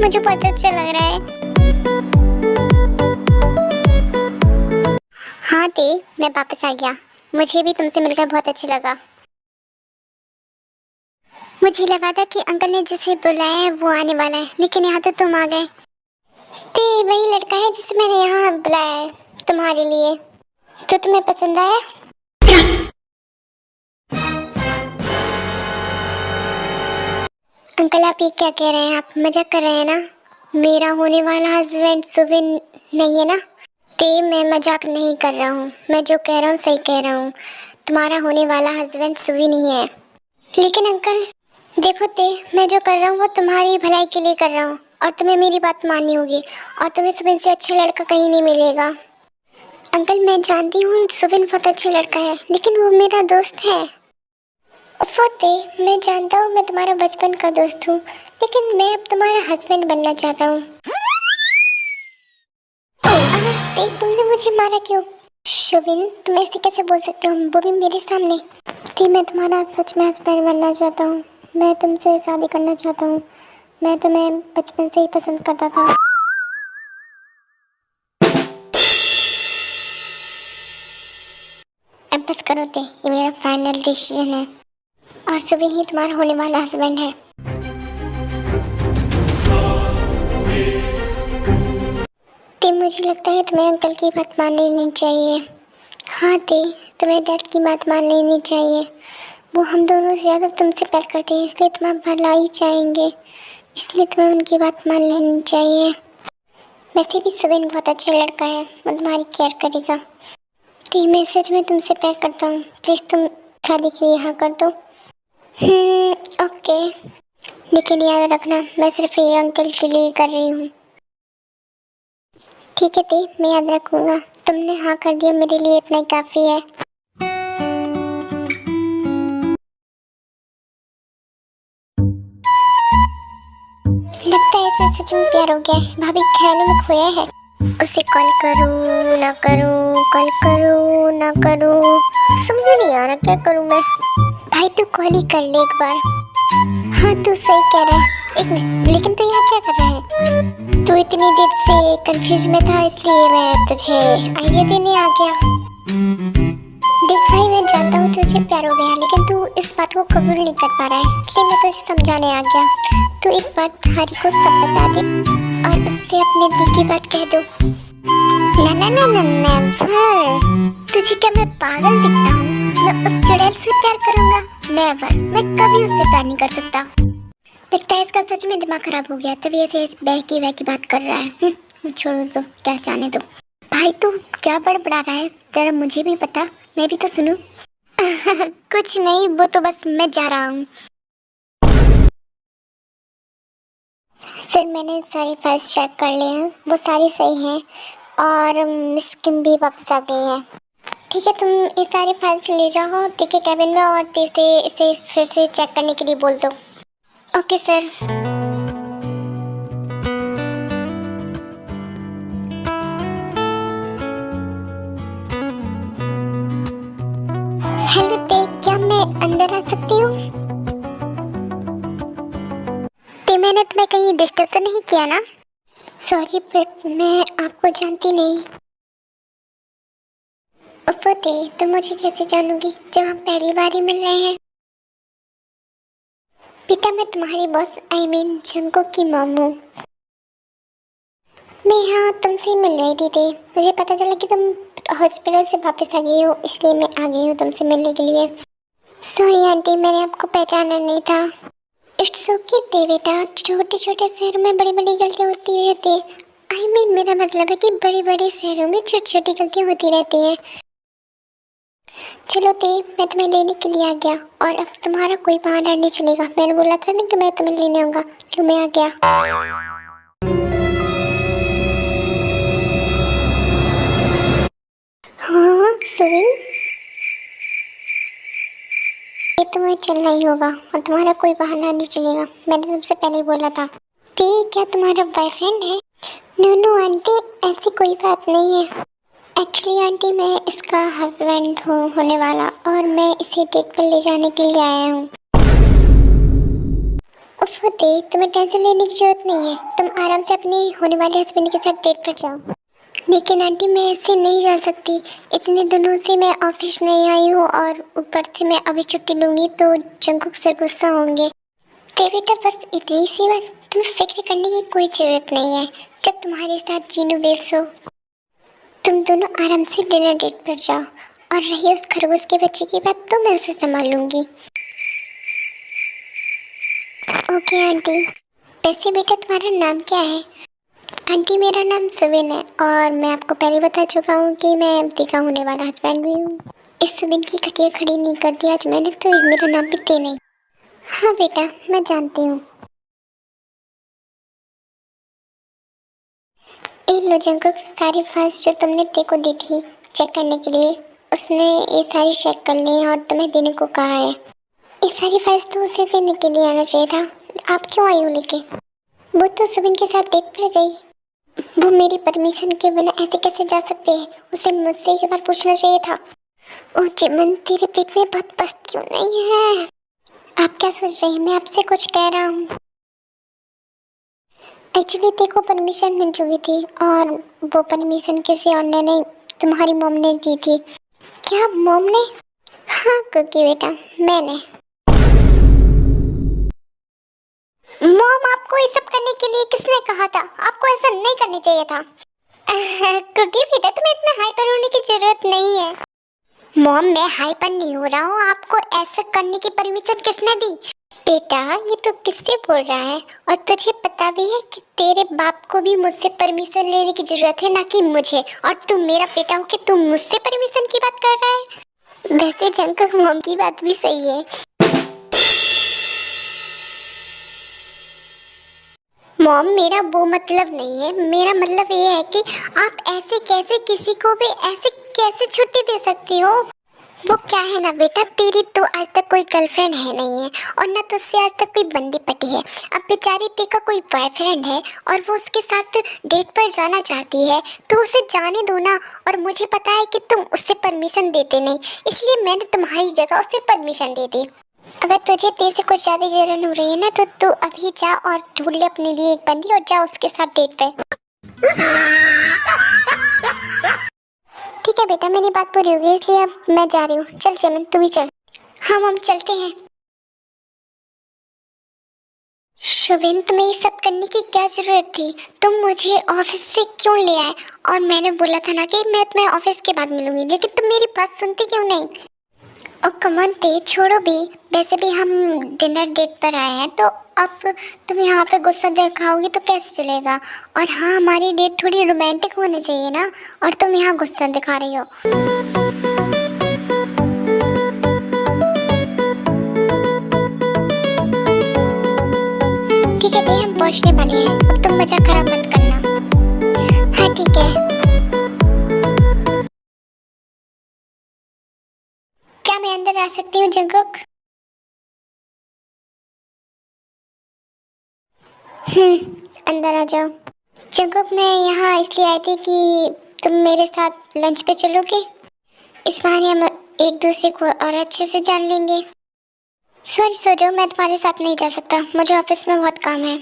मुझे बहुत अच्छा लग रहा है। हाँ दी, मैं वापस आ गया। मुझे भी तुमसे मिलकर बहुत अच्छा लगा। मुझे लगा था कि अंकल ने जिसे बुलाया है वो आने वाला है, लेकिन यहाँ तो तुम आ गए। ते वही लड़का है जिसे मैंने यहाँ बुलाया है तुम्हारे लिए। तो तुम्हें पसंद आया? अंकल आप ये क्या कह रहे हैं? आप मजाक कर रहे हैं ना? मेरा होने वाला हस्बैंड सुविन नहीं है ना? ते मैं मजाक नहीं कर रहा हूँ, मैं जो कह रहा हूँ सही कह रहा हूँ। तुम्हारा होने वाला हस्बैंड सुविन ही है। लेकिन अंकल देखो ते, मैं जो कर रहा हूँ वो तुम्हारी भलाई के लिए कर रहा हूँ और तुम्हें मेरी बात माननी होगी और तुम्हें सुविन से अच्छा लड़का कहीं नहीं मिलेगा। अंकल मैं जानती हूँ सुविन बहुत अच्छा लड़का है, लेकिन वो मेरा दोस्त है। फते मैं जानता हूँ मैं तुम्हारा बचपन का दोस्त हूँ, लेकिन मैं अब तुम्हारा हस्बैंड बनना चाहता हूँ। तुमने मुझे मारा क्यों? शुभिन तुम ऐसे कैसे बोल सकते हो, वो भी मेरे सामने। थी मैं तुम्हारा सच में हस्बैंड बनना चाहता हूँ। मैं तुमसे शादी करना चाहता हूँ। मैं तुम्हें बचपन से ही पसंद करता था। अब बस करो ते, ये मेरा फाइनल डिसीजन है और शुभिन ही तुम्हारा होने वाला हस्बैंड है। ते मुझे लगता है तुम्हें अंकल की बात मान लेनी चाहिए। हाँ ते, तुम्हें डैड की बात मान लेनी चाहिए। वो हम दोनों से ज़्यादा तुमसे प्यार करते हैं, इसलिए तुम्हारा भलाई चाहेंगे, इसलिए तुम्हें उनकी बात मान लेनी चाहिए। वैसे भी सुविन बहुत अच्छा लड़का है, वो तुम्हारी केयर करेगा। तो मैं सच में तुमसे प्यार करता हूँ, प्लीज़ तुम शादी के लिए हाँ कर दो। ओके, लेकिन याद रखना मैं सिर्फ ये अंकल के लिए कर रही हूँ। ठीक है ती, मैं याद रखूँगा। तुमने हाँ कर दिया, मेरे लिए इतना ही काफ़ी है। लगता है इसे सच में प्यार हो गया है, भाभी ख्यालों में खोया है। उसे कॉल करूँ ना करूँ, कॉल करूँ ना करूँ, समझ में नहीं आ रहा क्या करूँ मैं। भाई तू कॉल ही कर ले एक बार। हाँ तू सही कह रहा है। एक मिनट, लेकिन तू यहाँ क्या कर रहा है? तू इतनी देर से कंफ्यूज में था, इसलिए मैं तुझे आइडिया देने आ गया। देख भाई मैं जानता हूँ तुझे प्यार हो गया, लेकिन तू इस बात को कबूल नहीं कर पा रहा है, इसलिए मैं तुझे समझाने आ गया। तू एक बार हारी को सब बता दे और उससे अपने दिल की बात कह दो। ना ना ना ना नेवर। तुझे क्या मैं पागल दिखता हूँ? मैं उस चुड़ैल से प्यार करूंगा? नेवर, मैं कभी उससे प्यार नहीं कर सकता। लगता है इसका सच में दिमाग खराब हो गया, तभी ऐसे इस बहकी वहकी बात कर रहा है। छोड़ो दो, क्या जाने दो। भाई तू क्या बड़बड़ा रहा है, जरा मुझे भी बता, मैं भी तो सुनूं। कुछ नहीं, वो तो बस मैं जा रहा हूँ। सर मैंने सारी फाइल्स चेक कर लिए हैं, वो सारी सही हैं और मिस किम भी वापस आ गई है। ठीक है, तुम ये सारी फाइल्स ले जाओ टिके कैबिन में और इसे फिर से चेक करने के लिए बोल दो। Okay sir. हेलो ते, क्या मैं अंदर आ सकती हूँ? ते मैंने तुम्हें कहीं डिस्टर्ब तो नहीं किया ना? सॉरी बट मैं आपको जानती नहीं। ओफो ते, तुम मुझे कैसे जानोगी जब हम पहली बार ही मिल रहे हैं? बेटा मैं तुम्हारी बॉस आई मीन जंको की मॉम हूँ। मैं यहाँ तुमसे ही मिल रही थी। मुझे पता चला कि तुम हॉस्पिटल से वापस आ गई हो, इसलिए मैं आ गई हूँ तुमसे मिलने के लिए। सॉरी आंटी, मैंने आपको पहचाना नहीं था। इट्स ओके दे बेटा, छोटे छोटे शहरों में बड़ी बड़ी गलतियाँ होती रहती है। आई मीन मेरा मतलब है कि बड़े बड़े शहरों में छोटी छोटी गलतियाँ होती रहती हैं। चलो ते, मैं तुम्हें लेने के लिए आ गया और अब तुम्हारा कोई बहाना नहीं चलेगा। मैंने बोला था ना कि मैं तुम्हें लेने आऊँगा, तो मैं आ गया। हाँ सुविन, ये तुम्हें चलना ही होगा और तुम्हारा कोई बहाना नहीं चलेगा, मैंने तुमसे पहले ही बोला था। ते क्या तुम्हारा बॉयफ्रेंड है? नो नो आंटी, ऐसी कोई बात नहीं है। एक्चुअली आंटी मैं इसका हस्बैंड हूँ होने वाला और मैं इसे डेट पर ले जाने के लिए आया हूँ। सेफ होते, तुम्हें टेंशन लेने की जरूरत नहीं है। तुम आराम से अपने होने वाले हस्बैंड के साथ डेट पर जाओ। लेकिन आंटी मैं ऐसे नहीं जा सकती, इतने दिनों से मैं ऑफिस नहीं आई हूँ और ऊपर से मैं अभी छुट्टी लूँगी तो जंकुक सर गुस्सा होंगे। तो बेटा बस इतनी सी बात, तुम्हें फिक्र करने की कोई ज़रूरत नहीं है। जब तुम्हारे साथ जीनू बेब्स हो, तुम दोनों आराम से डिनर डेट पर जाओ। और रही उस खरगोश के बच्चे की बात तो मैं उसे संभाल लूँगी। Okay aunty. वैसे बेटा तुम्हारा नाम क्या है? आंटी मेरा नाम सुविन है और मैं आपको पहले बता चुका हूँ कि मैं अवती का होने वाला हस्बैंड भी हूँ। इस सुविन की खटिया खड़ी नहीं कर दी आज मैंने तो मेरा नाम भी ते नहीं। हाँ बेटा मैं जानती हूँ। इन लोगों को सारी फाइल्स जो तुमने ते को दी थी चेक करने के लिए, उसने ये सारी चेक कर ली और तुम्हें देने को कहा है। ये सारी फाइल्स तो उसे देने के लिए आना चाहिए था। आप क्यों आई हो लेके? वो तो सुविन के साथ डेट पर गई। वो मेरी परमिशन के बिना ऐसे कैसे जा सकते हैं? उसे मुझसे एक बार पूछना चाहिए था। ओ चिमन तेरे पेट में बहुत पस्त क्यों नहीं है? आप क्या सोच रही हैं? मैं आपसे कुछ कह रहा हूँ। एक्चुअली देखो परमिशन मिल चुकी थी और वो परमिशन किसी और ने नहीं, तुम्हारी मॉम ने दी थी। क्या मॉम ने? हाँ क्योंकि बेटा मैंने। मॉम आपको ये सब करने के लिए किसने कहा था? आपको ऐसा नहीं करना चाहिए था। क्योंकि बेटा तुम्हें इतना हाइपर होने की जरूरत नहीं है। मॉम मैं हाइपर नहीं हो रहा हूँ, आपको ऐसा करने की परमिशन किसने दी? बेटा ये तो किससे बोल रहा है? और तुझे पता भी है कि तेरे बाप को भी मुझसे परमिशन लेने की जरूरत है, ना कि मुझे। और तू मेरा बेटा हो कि तू मुझसे परमिशन की बात कर रहा है? वैसे जंकुक मॉम की बात भी सही है। मॉम मेरा वो मतलब नहीं है, मेरा मतलब ये है कि आप ऐसे कैसे किसी को भी ऐसे कैसे छुट्टी दे सकती हो? वो क्या है ना बेटा, तेरी तो आज तक कोई गर्लफ्रेंड है नहीं है और ना तो उससे आज तक कोई बंदी पटी है। अब बेचारी ते का कोई बॉयफ्रेंड है और वो उसके साथ डेट पर जाना चाहती है तो उसे जाने दो ना। और मुझे पता है कि तुम उससे परमिशन देते नहीं, इसलिए मैंने तुम्हारी जगह उसे परमिशन दे दी। अगर तुझे ते से कुछ ज़्यादा जलन हो रही है ना तो तू अभी जा और ढूंढ ले अपने लिए एक बंदी और जा उसके साथ डेट पे। ठीक है बेटा मेरी बात पूरी हो गई इसलिए अब मैं जा रही हूँ। चल चमन तू भी चल। हाँ मम चलते हैं। शुभिन तुम्हें ये सब करने की क्या जरूरत थी? तुम मुझे ऑफिस से क्यों ले आए? और मैंने बोला था ना कि मैं तुम्हें ऑफिस के बाद मिलूंगी, लेकिन तुम मेरी बात सुनती क्यों नहीं? ओ कमन ते छोड़ो भी, वैसे भी हम डिनर डेट पर आए हैं तो अब तुम यहाँ पे गुस्सा दिखाओगी तो कैसे चलेगा? और हाँ हमारी डेट थोड़ी रोमांटिक होनी चाहिए ना, और तुम यहाँ गुस्सा दिखा रही हो। ठीक है ते हम पहुँचने वाले हैं, अब तुम मजाक खराब मत करना। हाँ ठीक है। क्या मैं अंदर आ सकती हूँ जंकुक? अंदर आ जाओ। जंकुक मैं यहाँ इसलिए आई थी कि तुम मेरे साथ लंच पे चलोगे। इस बहाने हम एक दूसरे को और अच्छे से जान लेंगे। सॉरी सो जाओ, मैं तुम्हारे साथ नहीं जा सकता, मुझे ऑफिस में बहुत काम है।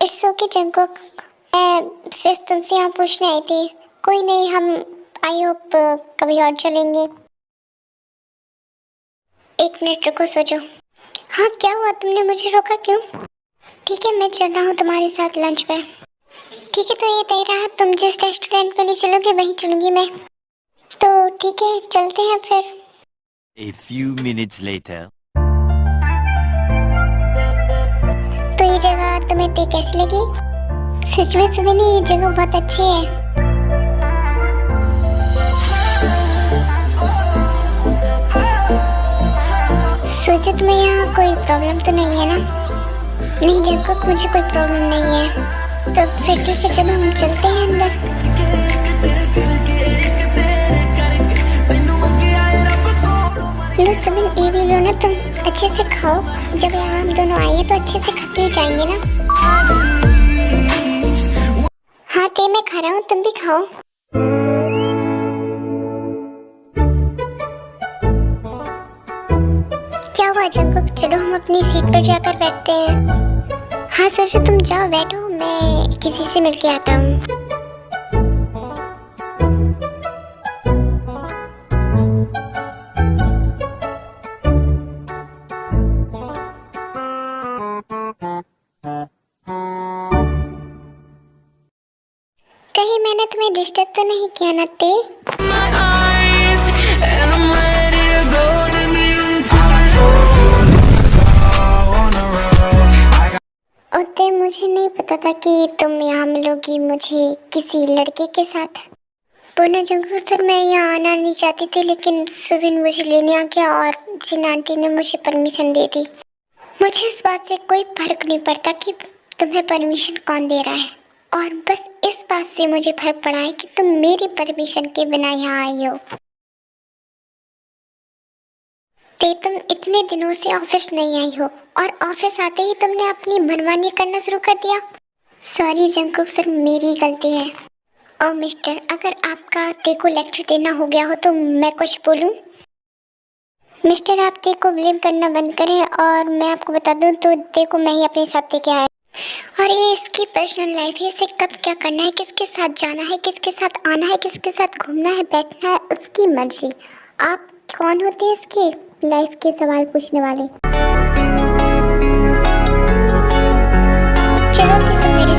इट्स ओके जंकुक, मैं सिर्फ तुमसे यहाँ पूछने आई थी। कोई नहीं, हम आई होप कभी और चलेंगे। एक मिनट रुको सो जाओ। हाँ क्या हुआ, तुमने मुझे रोका क्यों? ठीक है मैं चल रहा हूँ तुम्हारे साथ लंच पे। ठीक है तो ये तय रहा, तुम जिस रेस्टोरेंट पे ले चलोगे वहीं चलूंगी मैं। तो ठीक है चलते हैं फिर। A few minutes later. तो ये जगह तुम्हें ते कैसी लगी? सच में सुबह ये जगह बहुत अच्छी है। सोचो तुम्हें यहाँ कोई प्रॉब्लम तो नहीं है ना? नहीं जंकुक मुझे कोई प्रॉब्लम नहीं है। तो फिर ठीक है चलो हम चलते हैं अंदर। लो सुबिन ये भी लो ना, तुम अच्छे से खाओ। जब यहाँ हम दोनों आए तो अच्छे से खा के जाएंगे ना। हाँ ते मैं खा रहा हूँ, तुम भी खाओ। हुआ जंकुक, चलो हम अपनी सीट पर जाकर बैठते हैं। हाँ सोचो, तुम जाओ बैठो, मैं किसी से मिलके आता हूँ। कहीं मैंने तुम्हें डिस्टर्ब तो नहीं किया ना ते? ओते मुझे नहीं पता था कि तुम यहाँ मिलोगी मुझे किसी लड़के के साथ। पुनः जंकुक सर, मैं यहाँ आना नहीं चाहती थी, लेकिन सुविन मुझे लेने आ गया और जिन आंटी ने मुझे परमिशन दे दी। मुझे इस बात से कोई फर्क नहीं पड़ता कि तुम्हें परमिशन कौन दे रहा है, और बस इस बात से मुझे फर्क पड़ा है कि तुम मेरी परमिशन के बिना यहाँ आई हो। ते तुम इतने दिनों से ऑफिस नहीं आई हो और ऑफिस आते ही तुमने अपनी मनमानी करना शुरू कर दिया। सॉरी जंकुक सर, मेरी गलती है। ओ मिस्टर, अगर आपका ते को लेक्चर देना हो गया हो तो मैं कुछ बोलूं? मिस्टर, आप ते को ब्लेम करना बंद करें, और मैं आपको बता दूं तो ते को मैं ही अपने साथ लेके आया, और ये इसकी पर्सनल लाइफ है। इसे कब क्या करना है, किसके साथ जाना है, किसके साथ आना है, किसके साथ घूमना है, बैठना है, उसकी मर्जी। आप कौन होते हैं इसके लाइफ के सवाल पूछने वाले? चलो तो मेरे